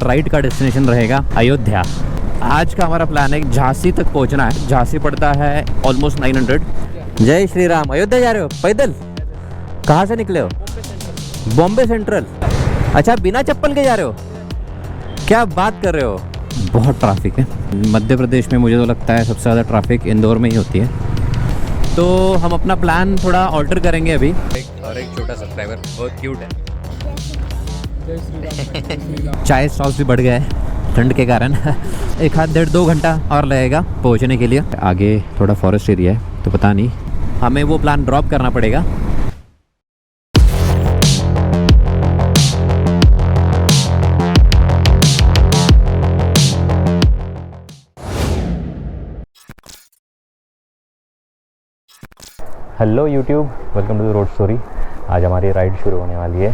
Ride का destination रहेगा अयोध्या। आज का हमारा प्लान है झांसी तक पहुंचना है। झांसी पड़ता है ऑलमोस्ट 900। जय श्री राम। अयोध्या जा रहे हो पैदल? कहाँ से निकले हो? बॉम्बे सेंट्रल। अच्छा, बिना चप्पल के जा रहे हो? क्या बात कर रहे हो। बहुत ट्रैफिक है मध्य प्रदेश में। मुझे तो लगता है सबसे ज़्यादा ट्रैफिक इंदौर में ही होती है। तो हम अपना प्लान थोड़ा ऑल्टर करेंगे अभी। एक छोटा सब्सक्राइबर बहुत क्यूट है। चाय स्टॉल्स भी बढ़ गया है ठंड के कारण। एक आध 1.5-2 घंटा और लगेगा पहुंचने के लिए। आगे थोड़ा फॉरेस्ट एरिया है तो पता नहीं, हमें वो प्लान ड्रॉप करना पड़ेगा। Hello YouTube, welcome to the road story. आज हमारी राइड शुरू होने वाली है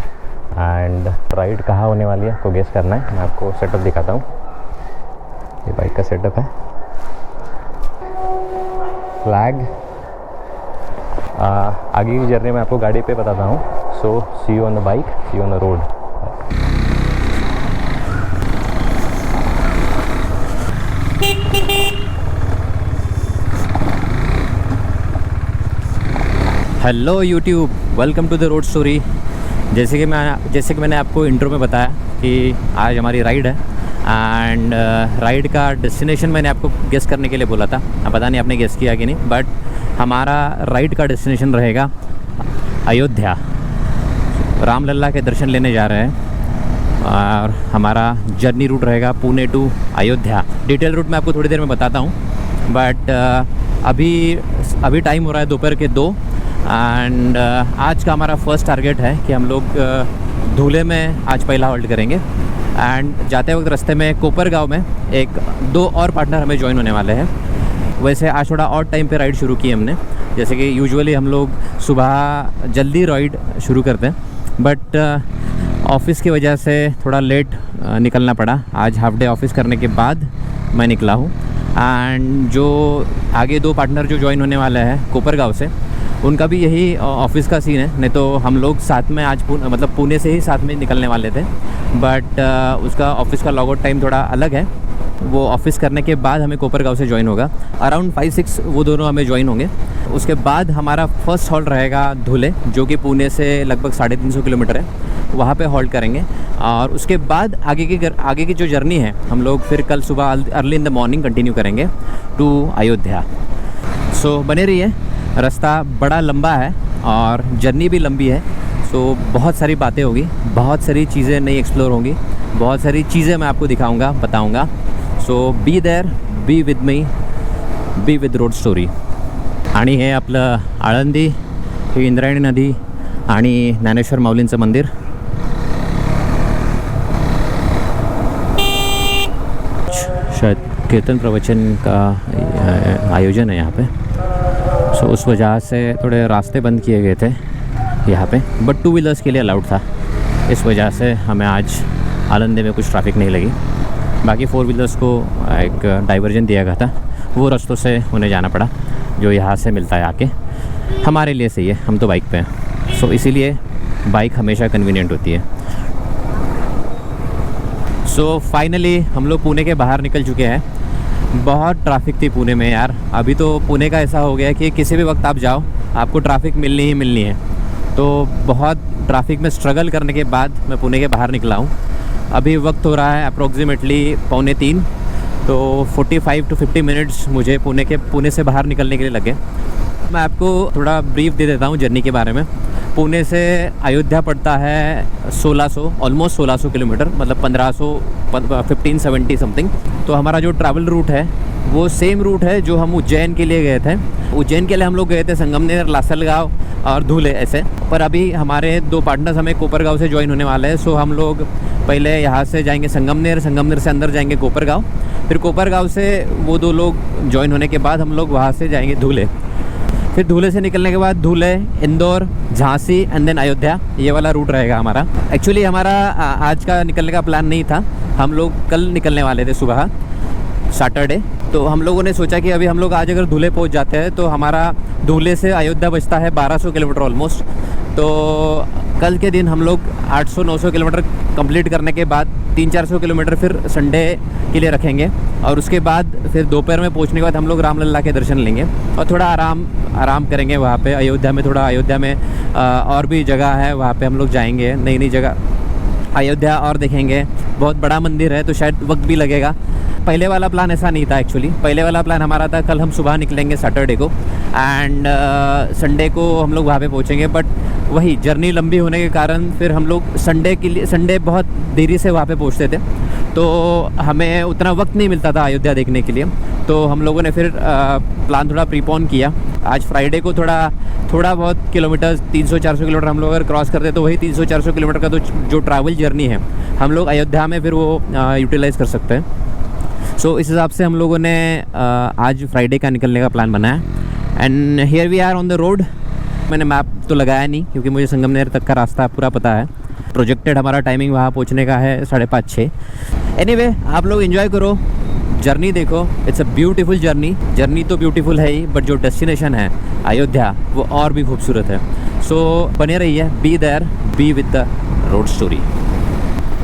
एंड राइड कहाँ होने वाली है आपको गेस करना है। मैं आपको सेटअप दिखाता हूँ। ये बाइक का सेटअप है। फ्लैग। आगे की जर्नी मैं आपको गाड़ी पे बताता हूँ। So see you on the bike, see you on the road. Hello YouTube, welcome to the road story. जैसे कि मैंने आपको इंट्रो में बताया कि आज हमारी राइड है एंड राइड का डेस्टिनेशन मैंने आपको गेस करने के लिए बोला था। पता नहीं आपने गेस किया कि नहीं, बट हमारा राइड का डेस्टिनेशन रहेगा अयोध्या। रामलला के दर्शन लेने जा रहे हैं और हमारा जर्नी रूट रहेगा Pune to Ayodhya. Detail route मैं आपको थोड़ी देर में बताता हूँ, बट अभी टाइम हो रहा है दोपहर के 2 एंड आज का हमारा फर्स्ट टारगेट है कि हम लोग धूले में आज पहला हॉल्ट करेंगे एंड जाते वक्त रास्ते में कोपरगांव में 2 और पार्टनर हमें ज्वाइन होने वाले हैं। वैसे आज थोड़ा और टाइम पे राइड शुरू की हमने। जैसे कि यूजुअली हम लोग सुबह जल्दी राइड शुरू करते हैं, बट ऑफिस की वजह से थोड़ा लेट निकलना पड़ा। आज हाफ डे ऑफिस करने के बाद मैं निकला हूँ एंड जो आगे 2 पार्टनर जो ज्वाइन होने वाले हैं कोपरगांव से, उनका भी यही ऑफिस का सीन है। नहीं तो हम लोग साथ में आज पुणे से ही साथ में निकलने वाले थे, बट उसका ऑफिस का लॉग आउट टाइम थोड़ा अलग है। वो ऑफिस करने के बाद हमें कोपरगांव से ज्वाइन होगा। अराउंड 5-6 वो दोनों हमें ज्वाइन होंगे। उसके बाद हमारा फर्स्ट हॉल्ट रहेगा धुले, जो कि पुणे से लगभग 350 किलोमीटर है। वहाँ पे हॉल्ट करेंगे और उसके बाद आगे की जो जर्नी है हम लोग फिर कल सुबह early in the morning continue करेंगे टू अयोध्या। सो बने रहिए। रास्ता बड़ा लंबा है और जर्नी भी लंबी है। सो बहुत सारी बातें होगी, बहुत सारी चीज़ें नई एक्सप्लोर होंगी, बहुत सारी चीज़ें मैं आपको दिखाऊंगा, बताऊंगा। So be there, be with me, be with road story. आणि हे आपलं आळंदी, ही इंद्रायणी नदी आणि ज्ञानेश्वर माऊलींचं मंदिर। शायद कीर्तन प्रवचन का आयोजन है यहाँ पे। सो उस वजह से थोड़े रास्ते बंद किए गए थे यहाँ पे, बट 2 व्हीलर्स के लिए अलाउड था। इस वजह से हमें आज आलंदी में कुछ ट्रैफिक नहीं लगी। बाकी 4 व्हीलर्स को एक डाइवर्जन दिया गया था, वो रास्तों से उन्हें जाना पड़ा जो यहाँ से मिलता है आके। हमारे लिए सही है, हम तो बाइक पे हैं। सो इसीलिए बाइक हमेशा कन्वीनियंट होती है। सो फाइनली हम लोग पुणे के बाहर निकल चुके हैं। बहुत ट्रैफिक थी पुणे में यार। अभी तो पुणे का ऐसा हो गया कि किसी भी वक्त आप जाओ आपको ट्रैफिक मिलनी ही मिलनी है। तो बहुत ट्रैफिक में स्ट्रगल करने के बाद मैं पुणे के बाहर निकला हूँ। अभी वक्त हो रहा है अप्रोक्सीमेटली 2:45। तो 45 to 50 मिनट्स मुझे पुणे से बाहर निकलने के लिए लगे। मैं आपको थोड़ा ब्रीफ दे देता हूँ जर्नी के बारे में। पुणे से अयोध्या पड़ता है 1600, ऑलमोस्ट 1600 किलोमीटर, मतलब 1570 समथिंग। तो हमारा जो ट्रैवल रूट है वो सेम रूट है जो हम उज्जैन के लिए गए थे। उज्जैन के लिए हम लोग गए थे संगमनेर, लासलगांव और धुले ऐसे। पर अभी हमारे 2 पार्टनर्स हमें कोपरगांव से ज्वाइन होने वाले हैं। सो हम लोग पहले यहाँ से जाएंगे संगमनेर से अंदर जाएंगे कोपरगांव, फिर कोपरगांव से वो 2 लोग ज्वाइन होने के बाद हम लोग वहाँ से जाएंगे धुले। फिर धुले से निकलने के बाद धुले, इंदौर, झांसी एंड देन अयोध्या। ये वाला रूट रहेगा हमारा। एक्चुअली हमारा आज का निकलने का प्लान नहीं था। हम लोग कल निकलने वाले थे सुबह, सैटरडे। तो हम लोगों ने सोचा कि अभी हम लोग आज अगर धुले पहुंच जाते हैं तो हमारा धुले से अयोध्या बचता है 1200 किलोमीटर ऑलमोस्ट। तो कल के दिन हम लोग 800-900 किलोमीटर कंप्लीट करने के बाद 300-400 किलोमीटर फिर संडे के लिए रखेंगे, और उसके बाद फिर दोपहर में पहुंचने के बाद हम लोग रामलला के दर्शन लेंगे और थोड़ा आराम करेंगे वहाँ पे अयोध्या में। थोड़ा अयोध्या में और भी जगह है, वहाँ पे हम लोग जाएंगे, नई नई जगह अयोध्या और देखेंगे। बहुत बड़ा मंदिर है तो शायद वक्त भी लगेगा। पहले वाला प्लान ऐसा नहीं था एक्चुअली। पहले वाला प्लान हमारा था कल हम सुबह निकलेंगे सैटरडे को, एंड संडे को हम लोग वहाँ पे पहुँचेंगे। बट वही जर्नी लंबी होने के कारण फिर हम लोग संडे बहुत देरी से वहाँ पे पहुँचते थे, तो हमें उतना वक्त नहीं मिलता था अयोध्या देखने के लिए। तो हम लोगों ने फिर प्लान थोड़ा प्रीपोन किया। आज फ्राइडे को थोड़ा बहुत किलोमीटर्स 300-400 किलोमीटर हम लोग अगर क्रॉस करते तो वही 300-400 किलोमीटर का तो जो ट्रैवल जर्नी है हम लोग अयोध्या में फिर वो यूटिलाइज़ कर सकते हैं। सो इस हिसाब से हम लोगों ने आज फ्राइडे का निकलने का प्लान बनाया। And here we are on the road. मैंने मैप तो लगाया नहीं क्योंकि मुझे संगमनेर तक का रास्ता पूरा पता है। प्रोजेक्टेड हमारा टाइमिंग वहाँ पहुँचने का है 5:30-6। एनीवे आप लोग एंजॉय करो, जर्नी देखो। इट्स अ ब्यूटीफुल जर्नी तो ब्यूटीफुल है ही, बट जो डेस्टिनेशन है अयोध्या वो और भी खूबसूरत है। सो बने रहिए, be there, be with the road story.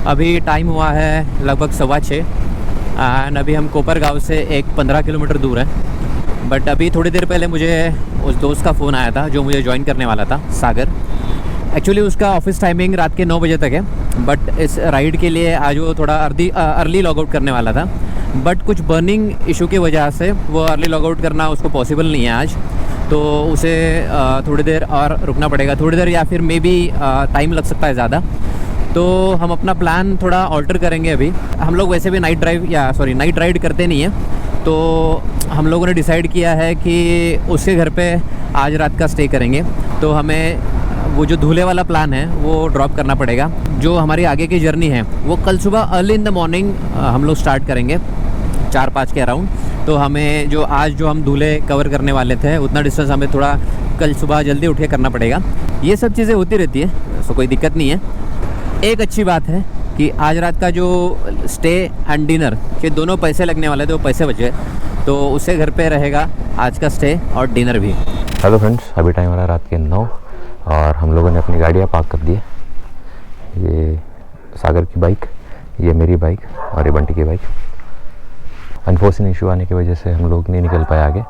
अभी टाइम हुआ है लगभग 6:15 एंड अभी हम कोपरगांव से एक 15 किलोमीटर दूर है। बट अभी थोड़ी देर पहले मुझे उस दोस्त का फ़ोन आया था जो मुझे ज्वाइन करने वाला था, सागर। एक्चुअली उसका ऑफिस टाइमिंग रात के 9 बजे तक है, बट इस राइड के लिए आज वो थोड़ा अर्ली लॉग आउट करने वाला था। बट कुछ बर्निंग इशू की वजह से वो अर्ली लॉग आउट करना उसको पॉसिबल नहीं है आज, तो उसे थोड़ी देर और रुकना पड़ेगा, थोड़ी देर या फिर मे बी टाइम लग सकता है ज़्यादा। तो हम अपना प्लान थोड़ा ऑल्टर करेंगे। अभी हम लोग वैसे भी नाइट राइड करते नहीं हैं, तो हम लोगों ने डिसाइड किया है कि उसके घर पे आज रात का स्टे करेंगे। तो हमें वो जो धूले वाला प्लान है वो ड्रॉप करना पड़ेगा। जो हमारी आगे की जर्नी है वो कल सुबह अर्ली इन द मॉर्निंग हम लोग स्टार्ट करेंगे 4-5 के अराउंड। तो हमें जो हम धूले कवर करने वाले थे उतना डिस्टेंस हमें थोड़ा कल सुबह जल्दी उठ के करना पड़ेगा। ये सब चीज़ें होती रहती है, सो कोई दिक्कत नहीं है। एक अच्छी बात है कि आज रात का जो स्टे एंड डिनर के दोनों पैसे लगने वाले थे वो पैसे बचे, तो उससे घर पे रहेगा आज का स्टे और डिनर भी। हेलो फ्रेंड्स, अभी टाइम हो रहा है रात के 9 और हम लोगों ने अपनी गाड़ियाँ पार्क कर दी है। ये सागर की बाइक, ये मेरी बाइक और ये बंटी की बाइक। अनफॉर्चुनेट इशू आने की वजह से हम लोग नहीं निकल पाए आगे,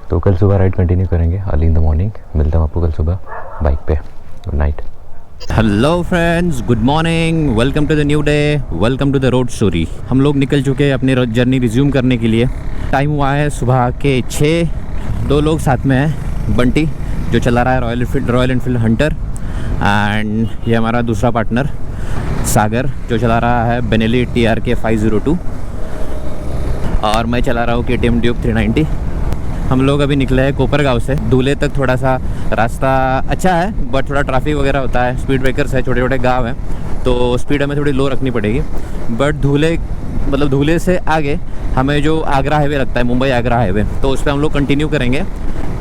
तो कल सुबह राइड कंटिन्यू करेंगे अर्ली इन द मॉर्निंग। मिलता हूँ आपको कल सुबह बाइक पे। Good night. Hello friends, good morning, welcome to the new day, welcome to the road story. हम लोग निकल चुके हैं अपनी जर्नी रिज्यूम करने के लिए। टाइम हुआ है सुबह के 6। 2 लोग साथ में हैं, बंटी जो चला रहा है रॉयल एनफील्ड हंटर, एंड ये हमारा दूसरा पार्टनर सागर जो चला रहा है बेनेली TRK 502, और मैं चला रहा हूँ KTM ड्यूक 390। हम लोग अभी निकले हैं कोपरगांव से। दूल्हे तक थोड़ा सा रास्ता अच्छा है, बट थोड़ा ट्रैफिक वगैरह होता है, स्पीड ब्रेकर्स है, छोटे छोटे गांव हैं, तो स्पीड हमें थोड़ी लो रखनी पड़ेगी। बट धूले से आगे हमें जो आगरा हाईवे लगता है, मुंबई आगरा हाईवे, तो उस पर हम लोग कंटिन्यू करेंगे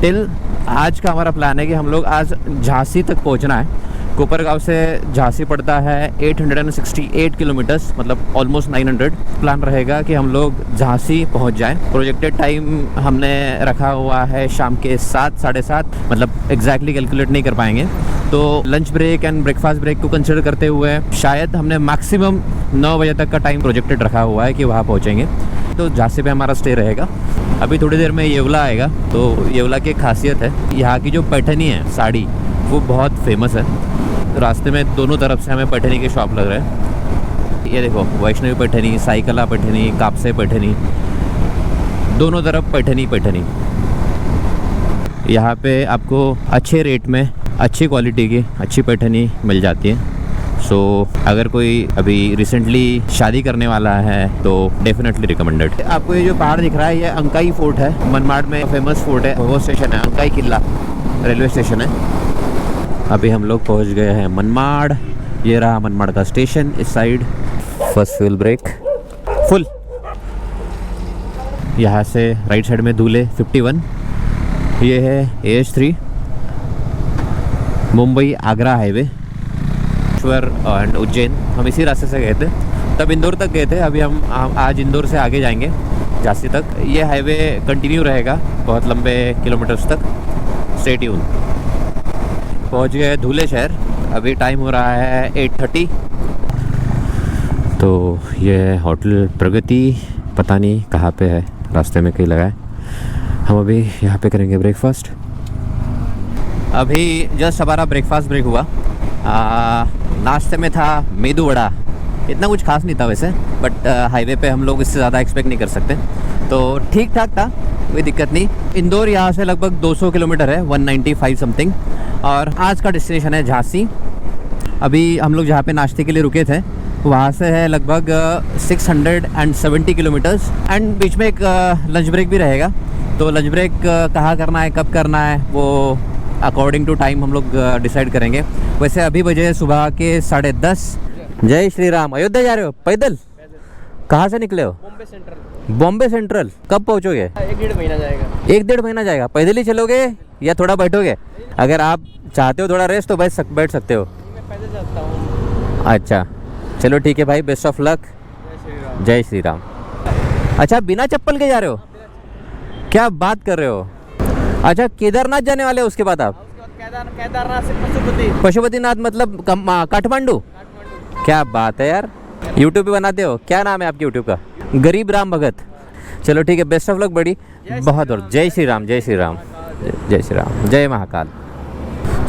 टिल। आज का हमारा प्लान है कि हम लोग आज झांसी तक पहुंचना है। कोपरगांव से झांसी पड़ता है 868 किलोमीटर्स, मतलब ऑलमोस्ट 900। प्लान रहेगा कि हम लोग झांसी पहुंच जाएं। प्रोजेक्टेड टाइम हमने रखा हुआ है शाम के 7, 7:30, मतलब एग्जैक्टली कैलकुलेट नहीं कर पाएंगे। तो lunch break and breakfast break को कंसिडर करते हुए शायद हमने मैक्सिमम 9 बजे तक का टाइम प्रोजेक्टेड रखा हुआ है कि वहाँ पहुँचेंगे। तो झांसी पे हमारा स्टे रहेगा। अभी थोड़ी देर में येवला आएगा, तो येवला की खासियत है यहाँ की जो पैठनी है साड़ी, वो बहुत फेमस है। रास्ते में दोनों तरफ से हमें पैठनी के शॉप लग रहे हैं। ये देखो, वैष्णवी पैठनी, साइकला पैठनी, कापसे पैठनी, दोनों तरफ पैठनी। यहाँ पे आपको अच्छे रेट में अच्छी क्वालिटी की अच्छी पैठनी मिल जाती है। सो अगर कोई अभी रिसेंटली शादी करने वाला है तो डेफिनेटली रिकमेंडेड। आपको ये जो पहाड़ दिख रहा है ये अंकाई फोर्ट है, मनमाड़ में फेमस फोर्ट है, वो स्टेशन है अंकाई किला, रेलवे स्टेशन है। अभी हम लोग पहुंच गए हैं मनमाड़। ये रहा मनमाड़ का स्टेशन इस side. First fuel break full. यहाँ से राइट साइड में धूले 51। ये है AH3 Mumbai Agra highway, and Ujjain. हम इसी रास्ते से गए थे, तब इंदौर तक गए थे। अभी हम आज इंदौर से आगे जाएंगे झांसी तक। ये हाईवे कंटिन्यू रहेगा बहुत लंबे किलोमीटर्स तक। Stay tune. पहुंच गए धूले शहर। अभी टाइम हो रहा है 8:30। तो ये है होटल प्रगति, पता नहीं कहाँ पे है, रास्ते में कहीं लगा है। हम अभी यहाँ पे करेंगे ब्रेकफास्ट। अभी जस्ट हमारा ब्रेकफास्ट ब्रेक हुआ। नाश्ते में था मेदू वड़ा, इतना कुछ खास नहीं था वैसे, बट हाईवे पे हम लोग इससे ज़्यादा एक्सपेक्ट नहीं कर सकते, तो ठीक ठाक था, कोई दिक्कत नहीं। इंदौर यहाँ से लगभग 200 किलोमीटर है, 195 समथिंग, और आज का डेस्टिनेशन है झांसी। अभी हम लोग जहाँ पे नाश्ते के लिए रुके थे वहाँ से है लगभग 670 किलोमीटर्स, एंड बीच में एक लंच ब्रेक भी रहेगा। तो लंच ब्रेक कहाँ करना है, कब करना है, वो अकॉर्डिंग टू टाइम हम लोग डिसाइड करेंगे। वैसे अभी बजे सुबह के 10:30। जय श्री राम। अयोध्या जा रहे हो पैदल? कहाँ से निकले हो? बॉम्बे सेंट्रल। बॉम्बे सेंट्रल कब पहुँचोगे? 1-1.5 महीना जाएगा। 1-1.5 महीना जाएगा। पैदल ही चलोगे या थोड़ा बैठोगे? अगर आप चाहते हो थोड़ा रेस्ट तो बैठ सकते हो। मैं पैदल जाता हूँ। अच्छा चलो ठीक है भाई, बेस्ट ऑफ लक। जय श्री राम। जय श्री राम। अच्छा बिना चप्पल के जा रहे हो? क्या बात कर रहे हो? अच्छा केदारनाथ जाने वाले हो उसके बाद आप? उसके बाद केदारनाथ से पशुपति। पशुपतिनाथ मतलब काठमांडू? क्या बात है यार, यूट्यूब पे बनाते हो? क्या नाम है आपके यूट्यूब का? गरीब राम भगत। चलो ठीक है, बेस्ट ऑफ लक बड़ी। बहुत बहुत जय श्री राम, जय श्री राम, जय श्री राम, जय महाकाल।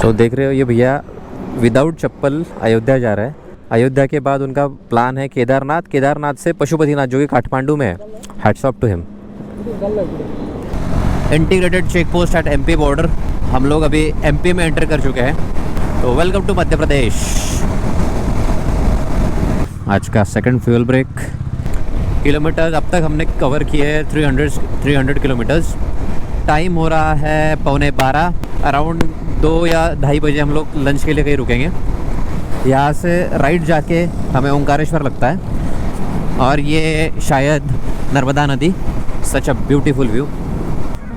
तो देख रहे हो ये भैया विदाउट चप्पल अयोध्या जा रहा है। अयोध्या के बाद उनका प्लान है केदारनाथ, केदारनाथ से पशुपतिनाथ जो कि काठमांडू में है। Hats off to him. Integrated check post at MP border. हम लोग अभी एमपी में एंटर कर चुके हैं, तो वेलकम टू मध्य प्रदेश। आज का सेकंड फ्यूल ब्रेक। किलोमीटर अब तक हमने कवर किए हैं 300 किलोमीटर्स। टाइम हो रहा है 11:15। अराउंड 2 या 2:30 बजे हम लोग लंच के लिए कहीं रुकेंगे। यहाँ से राइट जाके हमें ओंकारेश्वर लगता है, और ये शायद नर्मदा नदी। Such a beautiful view.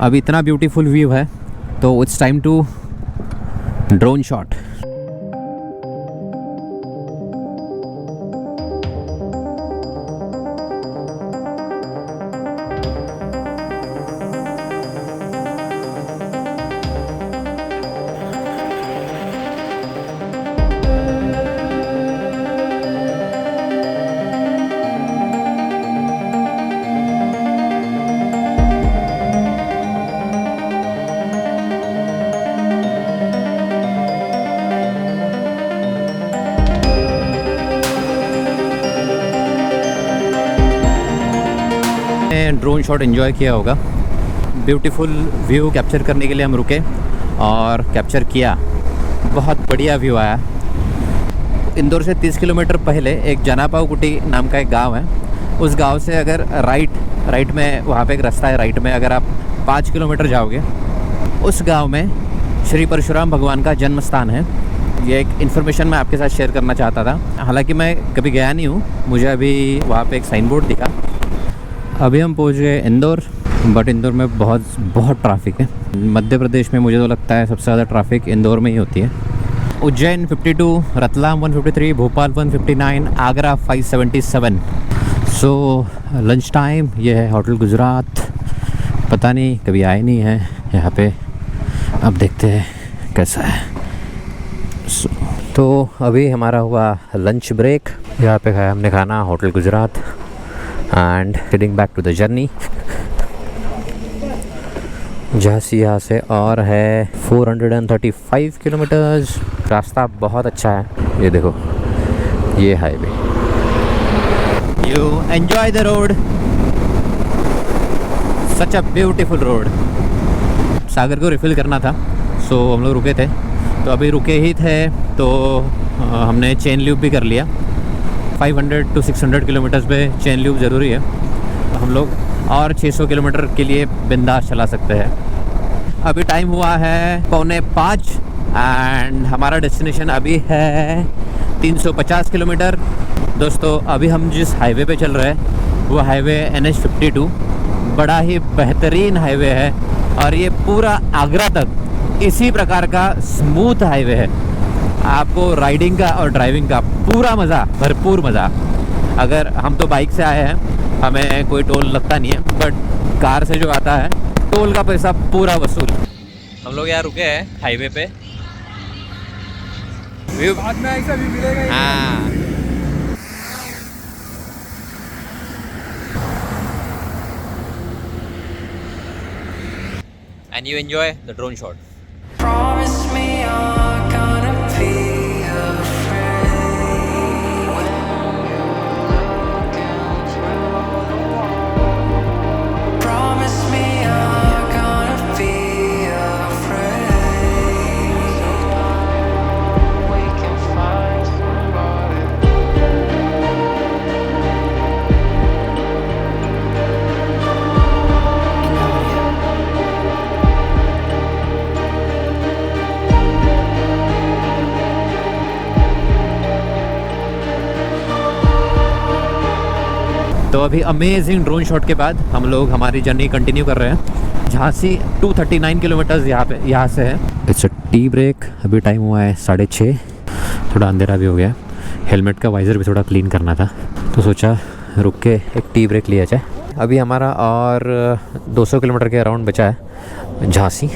अब इतना ब्यूटीफुल व्यू है तो it's time to drone shot. Drone shot enjoy किया होगा। ब्यूटीफुल व्यू कैप्चर करने के लिए हम रुके और कैप्चर किया। बहुत बढ़िया व्यू आया। इंदौर से 30 किलोमीटर पहले एक जनापाव कुटी नाम का एक गांव है। उस गांव से अगर राइट में, वहाँ पे एक रास्ता है राइट में, अगर आप 5 किलोमीटर जाओगे उस गांव में श्री परशुराम भगवान का जन्म स्थान है। ये एक इन्फॉर्मेशन मैं आपके साथ शेयर करना चाहता था। हालांकि मैं कभी गया नहीं हूँ, मुझे अभी वहाँ पे एक साइन बोर्ड दिखा। अभी हम पहुँच गए इंदौर, बट इंदौर में बहुत ट्रैफिक है। मध्य प्रदेश में मुझे तो लगता है सबसे ज़्यादा ट्रैफिक इंदौर में ही होती है। Ujjain 52, Ratlam 153, Bhopal 159, Agra 577। So lunch time. ये है होटल गुजरात। पता नहीं कभी आए नहीं है यहाँ पे, अब देखते हैं कैसा है। तो अभी हमारा हुआ लंच ब्रेक। यहाँ पे खाया हमने खाना hotel Gujarat, and heading back to the journey. Jhansi यहाँ से और है 435 किलोमीटर्स। रास्ता बहुत अच्छा है। ये देखो ये highway. You enjoy the road, such a beautiful road. सागर को रिफ़िल करना था, सो हम लोग रुके थे। तो अभी रुके ही थे तो हमने चेन लूप भी कर लिया। 500 to 600 किलोमीटर्स पे चेन लूप ज़रूरी है। हम लोग और 600 किलोमीटर के लिए बिंदास चला सकते हैं। अभी टाइम हुआ है 4:45 एंड हमारा डेस्टिनेशन अभी है 350 किलोमीटर। दोस्तों अभी हम जिस हाईवे पे चल रहे हैं वो हाईवे NH52 बड़ा ही बेहतरीन हाईवे है, और ये पूरा आगरा तक इसी प्रकार का स्मूथ हाईवे है। आपको राइडिंग का और ड्राइविंग का पूरा मज़ा, भरपूर मज़ा। अगर हम तो बाइक से आए हैं, हमें कोई टोल लगता नहीं है, बट कार से जो आता है टोल का पैसा पूरा वसूल। हम लोग यहाँ रुके हैं हाईवे पे। व्यू बाद में ऐसा भी मिलेगा। हाँ, and you enjoy the drone shot. Promise me you're gonna be afraid when you're looking through. Promise me you're gonna be afraid. We can find somebody. तो अभी अमेजिंग ड्रोन शॉट के बाद हम लोग हमारी जर्नी कंटिन्यू कर रहे हैं। झांसी 239 किलोमीटर्स यहाँ से है। It's a tea break. अभी टाइम हुआ है 6:30। थोड़ा अंधेरा भी हो गया। हेलमेट का वाइज़र भी थोड़ा क्लीन करना था, तो सोचा रुक के एक टी ब्रेक लिया जाए। अभी हमारा और 200 किलोमीटर के अराउंड बचा है झांसी।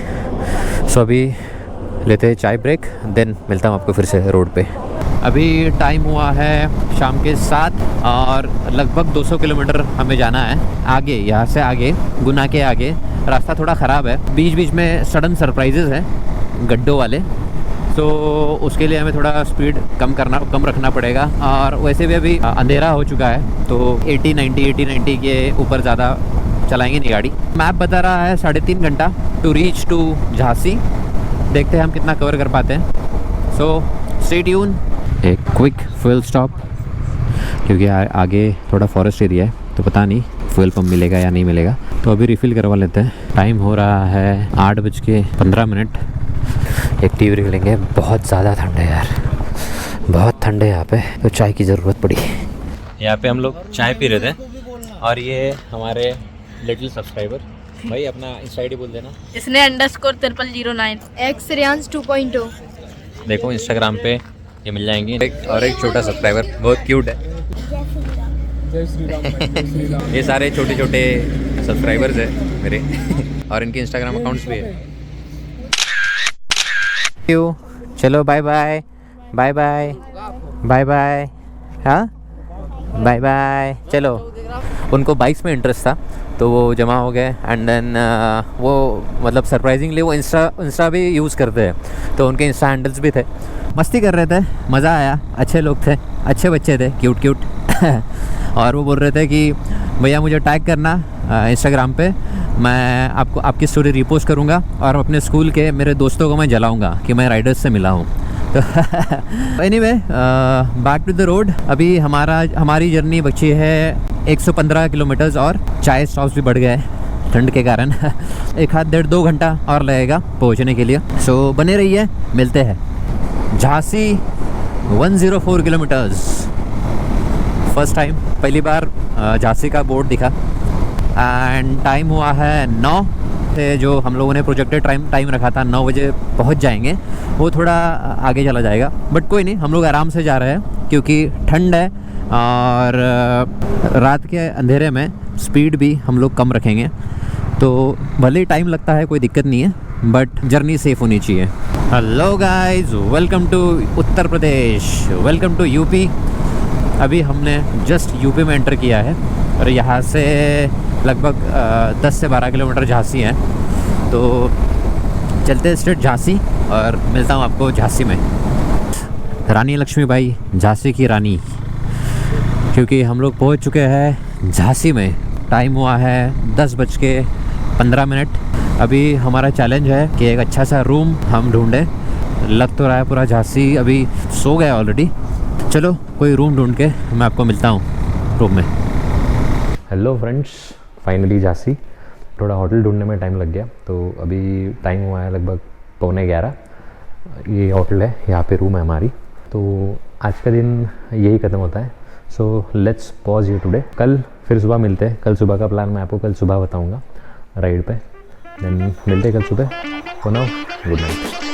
सो अभी लेते हैं चाय ब्रेक, देन मिलता हूँ आपको फिर से रोड पे। अभी टाइम हुआ है शाम के 7 और लगभग 200 किलोमीटर हमें जाना है आगे। यहाँ से आगे गुना के आगे रास्ता थोड़ा ख़राब है, बीच बीच में सडन सरप्राइजेज़ हैं गड्ढों वाले, तो उसके लिए हमें थोड़ा स्पीड कम रखना पड़ेगा। और वैसे भी अभी अंधेरा हो चुका है, तो 80-90 के ऊपर ज़्यादा चलाएंगे नहीं गाड़ी। मैप बता रहा है 3.5 घंटा टू रीच टू झांसी। देखते हैं हम कितना कवर कर पाते हैं। So stay tune. एक क्विक फ्यूल स्टॉप, क्योंकि आगे थोड़ा फॉरेस्ट एरिया है, तो पता नहीं फ्यूल पंप मिलेगा या नहीं मिलेगा, तो अभी रिफ़िल करवा लेते हैं। टाइम हो रहा है 8:15। एक टी ब्रेक लेंगे। बहुत ज़्यादा ठंड है यार, बहुत ठंड है यहाँ पे, तो चाय की ज़रूरत पड़ी। यहाँ पे हम लोग चाय पी रहे थे और ये हमारे लिटिल सब्सक्राइबर भाई अपना इंस्टा आईडी बोल देना। इसने _0009 X Rians 2.0 देखो इंस्टाग्राम पे ये मिल जाएंगी। एक छोटा सब्सक्राइबर बहुत क्यूट है। ये सारे छोटे छोटे सब्सक्राइबर्स हैं मेरे और इनके इंस्टाग्राम अकाउंट्स भी है। चलो bye bye bye bye bye bye. हाँ बाय बाय। चलो उनको बाइक्स में इंटरेस्ट था, तो वो जमा हो गए। एंड देन वो मतलब सरप्राइजिंगली वो इंस्टा भी यूज़ करते हैं, तो उनके इंस्टा हैंडल्स भी थे। मस्ती कर रहे थे, मज़ा आया। अच्छे लोग थे, अच्छे बच्चे थे, क्यूट और वो बोल रहे थे कि भैया मुझे टैग करना इंस्टाग्राम पे, मैं आपकी स्टोरी रिपोस्ट करूँगा और अपने स्कूल के मेरे दोस्तों को मैं जलाऊँगा कि मैं राइडर्स से मिला हूँ। तो anyway back to the road. अभी हमारी जर्नी बची है 115 किलोमीटर्स और चाय स्टॉप्स भी बढ़ गए ठंड के कारण। 1.5-1.5-2 घंटा और लगेगा पहुंचने के लिए। सो बने रहिए, मिलते हैं। झांसी 104 किलोमीटर्स। फर्स्ट टाइम, पहली बार झांसी का बोर्ड दिखा। एंड टाइम हुआ है 9। जो हम लोगों ने प्रोजेक्टेड टाइम रखा था 9 बजे पहुंच जाएंगे, वो थोड़ा आगे चला जाएगा, बट कोई नहीं, हम लोग आराम से जा रहे हैं क्योंकि ठंड है और रात के अंधेरे में स्पीड भी हम लोग कम रखेंगे। तो भले ही टाइम लगता है, कोई दिक्कत नहीं है, बट जर्नी सेफ़ होनी चाहिए। Hello guys, welcome to Uttar Pradesh, welcome to UP. अभी हमने जस्ट यूपी में एंटर किया है और यहाँ से लगभग 10 से 12 किलोमीटर झांसी है। तो चलते हैं स्ट्रेट झांसी और मिलता हूँ आपको झांसी में। रानी लक्ष्मीबाई, झांसी की रानी, क्योंकि हम लोग पहुँच चुके हैं झांसी में। टाइम हुआ है 10:15। अभी हमारा चैलेंज है कि एक अच्छा सा रूम हम ढूंढें। लग तो रहा है पूरा झांसी अभी सो गया ऑलरेडी। चलो कोई रूम ढूंढ के मैं आपको मिलता हूँ रूम में। Hello friends, finally Jhansi. थोड़ा होटल ढूंढने में टाइम लग गया, तो अभी टाइम हुआ है लगभग 11:15। ये होटल है, यहाँ पे रूम है हमारी। तो आज का दिन यही ख़त्म होता है। So let's pause you today. कल फिर सुबह मिलते हैं। कल सुबह का प्लान मैं आपको कल सुबह बताऊँगा राइड पे। देन मिलते हैं कल सुबह। For now, good night.